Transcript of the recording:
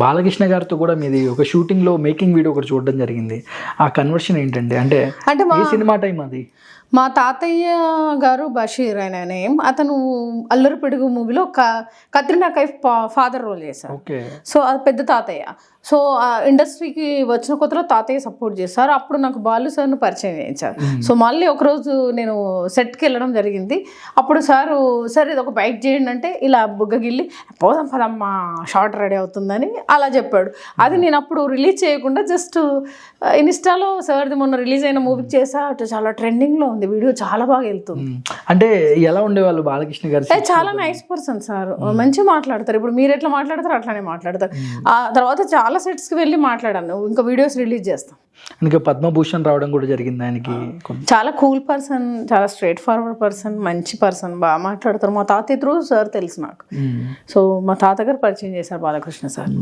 బాలకృష్ణ గారితో కూడా మీది ఒక షూటింగ్లో మేకింగ్ వీడియో ఒకటి చూడడం జరిగింది. ఆ కన్వర్షన్ ఏంటండి? అంటే ఏ సినిమా టైం అది? మా తాతయ్య గారు బషీర్ ఆయన నేమ్. అతను అల్లరి పిడుగు మూవీలో కత్రినా కైఫ్ ఫాదర్ రోల్ చేశారు. ఓకే. సో అది పెద్ద తాతయ్య. సో ఆ ఇండస్ట్రీకి వచ్చిన కొత్తలో తాతయ్య సపోర్ట్ చేస్తారు. అప్పుడు నాకు బాలు సార్ను పరిచయం చేయించారు. సో మళ్ళీ ఒకరోజు నేను సెట్కి వెళ్ళడం జరిగింది. అప్పుడు సార్ ఇది ఒక బైక్ చేయండి అంటే ఇలా బుగ్గగిల్లి పోదాం పదమ్మా షార్ట్ రెడీ అవుతుందని అలా చెప్పాడు. అది నేను అప్పుడు రిలీజ్ చేయకుండా జస్ట్ ఇన్స్టాలో సార్ది మొన్న రిలీజ్ అయిన మూవీకి చేసా. అటు చాలా ట్రెండింగ్లో ఉంది వీడియో, చాలా బాగా వెళ్తుంది. అంటే ఎలా ఉండేవాళ్ళు బాలకృష్ణ గారు? చాలా నైస్ పర్సన్ సార్, మంచిగా మాట్లాడతారు. ఇప్పుడు మీరు ఎట్లా మాట్లాడతారు అట్లానే మాట్లాడతారు. ఆ తర్వాత చాలా సెట్స్కి వెళ్ళి మాట్లాడాను. ఇంకా వీడియోస్ రిలీజ్ చేస్తాం. ఇంకా పద్మభూషణ్ రావడం కూడా జరిగింది ఆయనకి. చాలా కూల్ పర్సన్, చాలా స్ట్రైట్ ఫార్వర్డ్ పర్సన్, మంచి పర్సన్, బాగా మాట్లాడతారు. మా తాతయ్య త్రూ సార్ తెలుసు నాకు. సో మా తాతగారు పరిచయం చేశారు బాలకృష్ణ సార్.